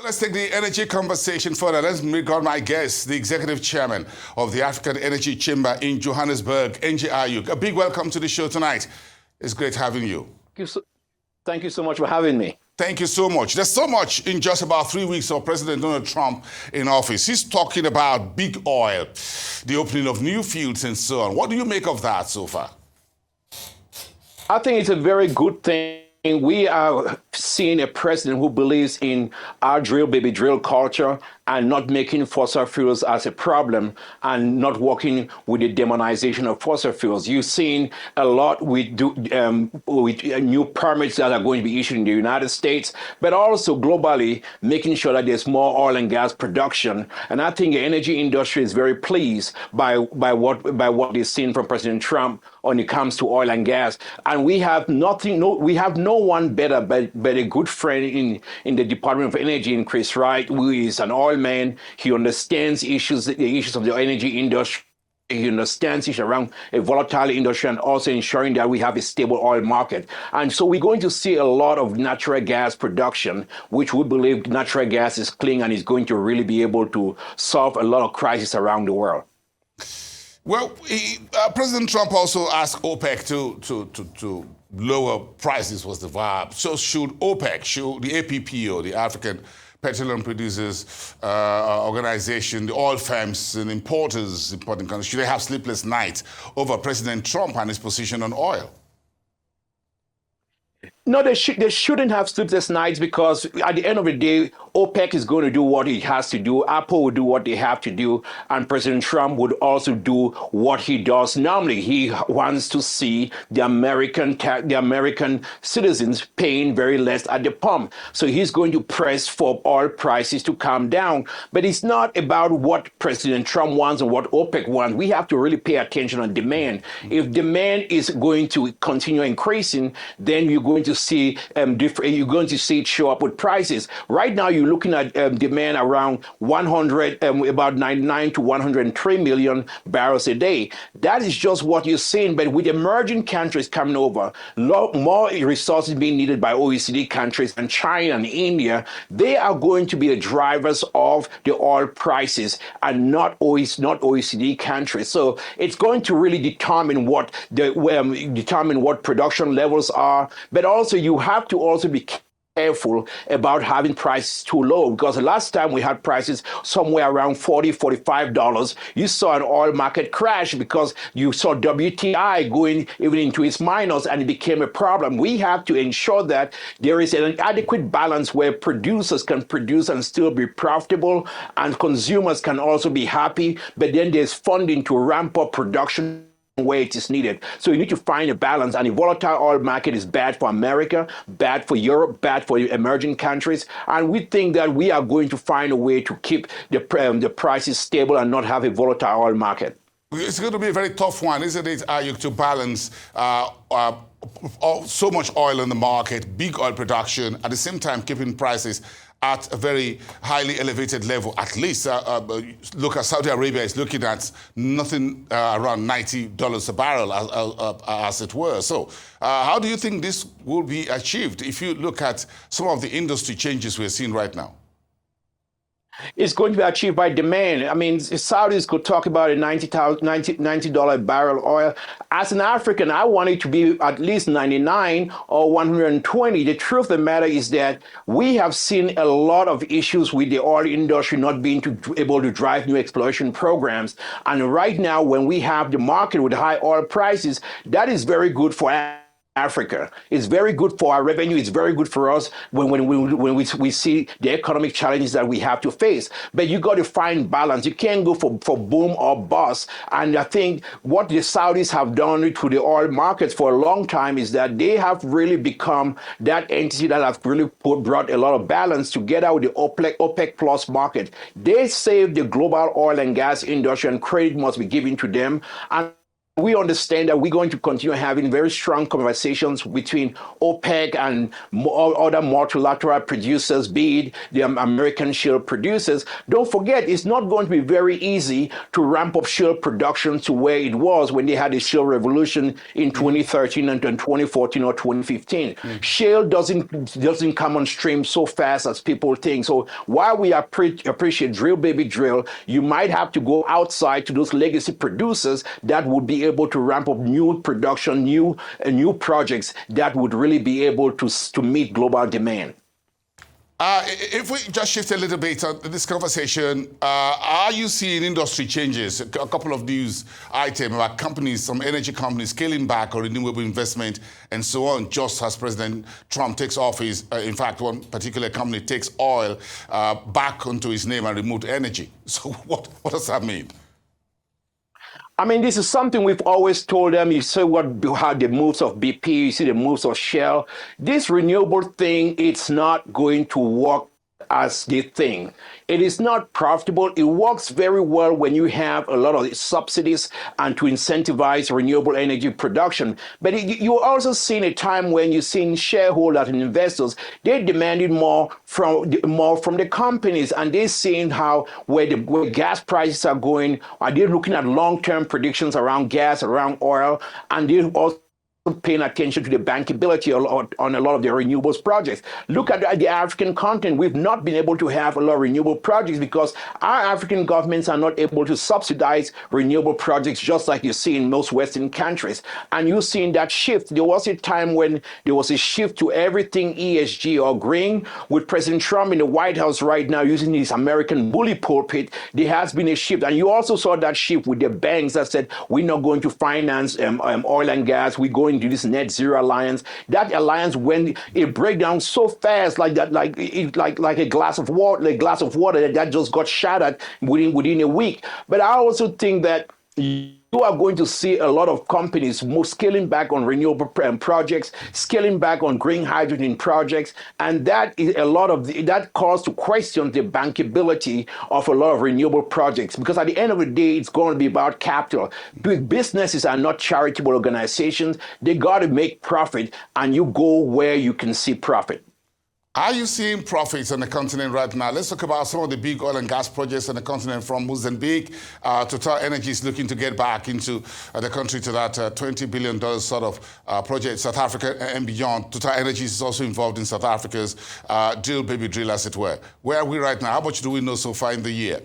Let's take the energy conversation further. Let's bring on my guest, the executive chairman of the African Energy Chamber in Johannesburg, NG Ayuk. A big welcome to the show tonight. It's great having you. Thank you so much for having me. Thank you so much. There's so much in just about 3 weeks of President Donald Trump in office. He's talking about big oil, the opening of new fields and so on. What do you make of that so far? I think it's a very good thing. We are seeing a president who believes in our drill, baby, drill culture and not making fossil fuels as a problem and not working with the demonization of fossil fuels. You've seen a lot with new permits that are going to be issued in the United States, but also globally making sure that there's more oil and gas production. And I think the energy industry is very pleased by what they've seen from President Trump when it comes to oil and gas. And we have we have no one better but a good friend in the Department of Energy, in Chris Wright, who is an oil man. He understands the issues of the energy industry. He understands issues around a volatile industry and also ensuring that we have a stable oil market. And so we're going to see a lot of natural gas production, which we believe natural gas is clean and is going to really be able to solve a lot of crises around the world. Well, President Trump also asked OPEC to lower prices, was the vibe. So should OPEC, should the APPO, the African Petroleum Producers Organization, the oil firms and importers, importing countries, should they have sleepless nights over President Trump and his position on oil? No, they shouldn't have sleepless nights, because at the end of the day, OPEC is going to do what it has to do. APPO will do what they have to do. And President Trump would also do what he does normally. He wants to see the American citizens paying very less at the pump. So he's going to press for oil prices to come down. But it's not about what President Trump wants and what OPEC wants. We have to really pay attention on demand. If demand is going to continue increasing, then you're going to see it show up with prices. Right now, you're looking at demand around 100, about 99 to 103 million barrels a day. That is just what you're seeing. But with emerging countries coming over, more resources being needed by OECD countries and China and India, they are going to be the drivers of the oil prices and not OECD countries. So it's going to really determine what production levels are, but also you have to also be careful about having prices too low, because the last time we had prices somewhere around $40, $45, you saw an oil market crash because you saw WTI going even into its minus, and it became a problem. We have to ensure that there is an adequate balance where producers can produce and still be profitable, and consumers can also be happy, but then there's funding to ramp up production where it is needed. So you need to find a balance, and a volatile oil market is bad for America, bad for Europe, bad for emerging countries. And we think that we are going to find a way to keep the prices stable and not have a volatile oil market. It's going to be a very tough one, isn't it, Ayuk, to balance so much oil in the market, big oil production, at the same time keeping prices at a very highly elevated level. At least look at Saudi Arabia is looking at nothing around $90 a barrel, as it were. So how do you think this will be achieved if you look at some of the industry changes we're seeing right now? It's going to be achieved by demand. I mean, Saudis could talk about a $90 a barrel oil. As an African, I want it to be at least 99 or 120. The truth of the matter is that we have seen a lot of issues with the oil industry not being able to drive new exploration programs. And right now, when we have the market with high oil prices, that is very good for Africa. It's very good for our revenue. It's very good for us when we see the economic challenges that we have to face. But you got to find balance. You can't go for boom or bust. And I think what the Saudis have done to the oil markets for a long time is that they have really become that entity that have really brought a lot of balance together with the OPEC plus market. They saved the global oil and gas industry, and credit must be given to them. And we understand that we're going to continue having very strong conversations between OPEC and other multilateral producers, be it the American shale producers. Don't forget, it's not going to be very easy to ramp up shale production to where it was when they had the shale revolution in 2013 and 2014 or 2015. Shale doesn't come on stream so fast as people think. So while we appreciate drill, baby, drill, you might have to go outside to those legacy producers that would be able to ramp up new production, new projects that would really be able to meet global demand. If we just shift a little bit on this conversation, are you seeing industry changes? A couple of news items about companies, some energy companies scaling back on renewable investment and so on, just as President Trump takes office. In fact, one particular company takes oil back onto his name and removed energy. So what does that mean? I mean, this is something we've always told them. You see how the moves of BP, you see the moves of Shell. This renewable thing, it's not going to work as they think. It is not profitable. It works very well when you have a lot of subsidies and to incentivize renewable energy production. But you're also seeing a time when you're seeing shareholders and investors, they're demanding more from the companies, and they're seeing how where gas prices are going. Are they looking at long-term predictions around gas, around oil, and they're also paying attention to the bankability on a lot of the renewables projects. Look at the African continent. We've not been able to have a lot of renewable projects because our African governments are not able to subsidize renewable projects just like you see in most Western countries. And you're seeing that shift. There was a time when there was a shift to everything ESG or green. With President Trump in the White House right now using his American bully pulpit, there has been a shift. And you also saw that shift with the banks that said, we're not going to finance oil and gas. We're going to this net zero alliance. That alliance, when it break down so fast, like that, like a glass of water, that just got shattered within a week. But I also think that you are going to see a lot of companies scaling back on renewable projects, scaling back on green hydrogen projects, and that is a lot of that calls to question the bankability of a lot of renewable projects. Because at the end of the day, it's going to be about capital. Big businesses are not charitable organizations; they got to make profit, and you go where you can see profit. Are you seeing profits on the continent right now? Let's talk about some of the big oil and gas projects on the continent from Mozambique. Total Energy is looking to get back into the country to that $20 billion sort of project, South Africa and beyond. Total Energy is also involved in South Africa's drill, baby drill, as it were. Where are we right now? How much do we know so far in the year?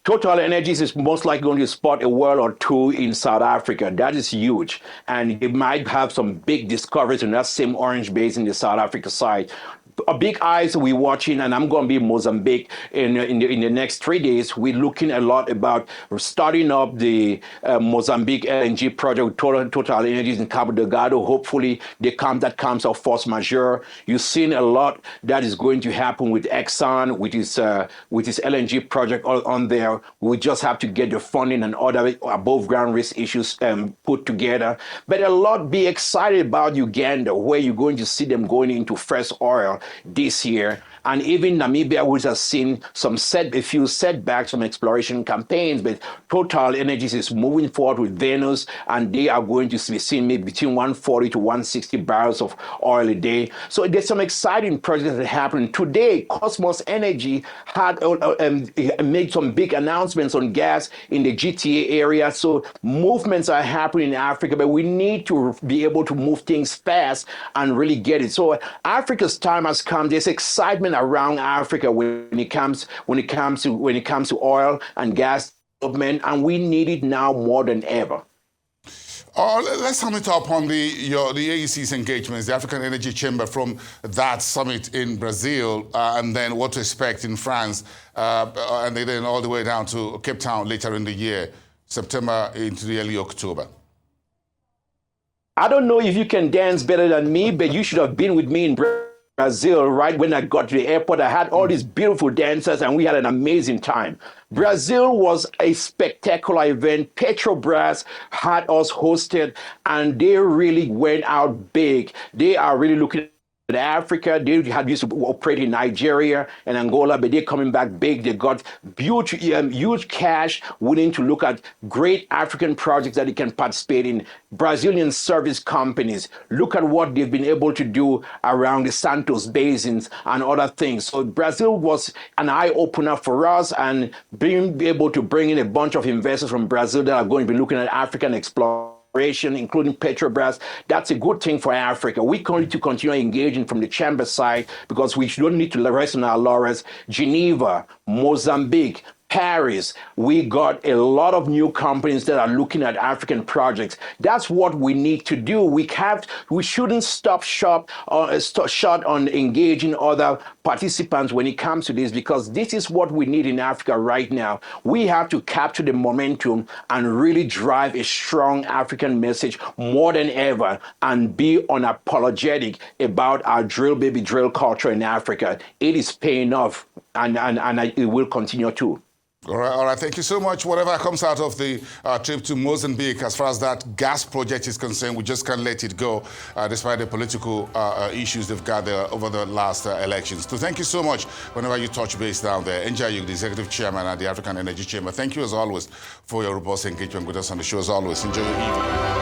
Total Energies is most likely going to spot a well or two in South Africa. That is huge. And it might have some big discoveries in that same Orange Basin, the South Africa side. A big eyes we're watching, and I'm going to be in Mozambique in the next 3 days. We're looking a lot about starting up the Mozambique LNG project with Total Energies in Cabo Delgado. Hopefully, that comes off force majeure. You've seen a lot that is going to happen with Exxon, with his LNG project on there. We just have to get the funding and other above ground risk issues put together. But a lot be excited about Uganda, where you're going to see them going into fresh oil this year. And even Namibia, which has seen a few setbacks from exploration campaigns, but Total Energies is moving forward with Venus, and they are going to be seeing maybe between 140 to 160 barrels of oil a day. So there's some exciting projects that are happening. Today, Cosmos Energy had made some big announcements on gas in the GTA area. So movements are happening in Africa, but we need to be able to move things fast and really get it. So Africa's time has come. There's excitement around Africa when it comes to oil and gas development, and we need it now more than ever. Let's sum it up on the AEC's engagements, the African Energy Chamber, from that summit in Brazil, and then what to expect in France, and then all the way down to Cape Town later in the year, September into the early October. I don't know if you can dance better than me, but you should have been with me in Brazil, right when I got to the airport. I had all these beautiful dancers and we had an amazing time. Brazil was a spectacular event. Petrobras had us hosted and they really went out big. They are really looking Africa, they had used to operate in Nigeria and Angola, but they're coming back big. They got huge cash, willing to look at great African projects that they can participate in. Brazilian service companies, look at what they've been able to do around the Santos basins and other things. So Brazil was an eye-opener for us, and being able to bring in a bunch of investors from Brazil that are going to be looking at African exploration, including Petrobras, that's a good thing for Africa. We need to continue engaging from the chamber side because we don't need to rest on our laurels. Geneva, Mozambique, Paris, we got a lot of new companies that are looking at African projects. That's what we need to do. We shouldn't stop short on engaging other participants when it comes to this, because this is what we need in Africa right now. We have to capture the momentum and really drive a strong African message more than ever and be unapologetic about our drill baby drill culture in Africa. It is paying off, and it will continue to. All right. Thank you so much. Whatever comes out of the trip to Mozambique, as far as that gas project is concerned, we just can't let it go, despite the political issues they've got there over the last elections. So thank you so much whenever you touch base down there. Ayuk, the Executive Chairman at the African Energy Chamber. Thank you, as always, for your robust engagement with us on the show, as always. Enjoy your evening.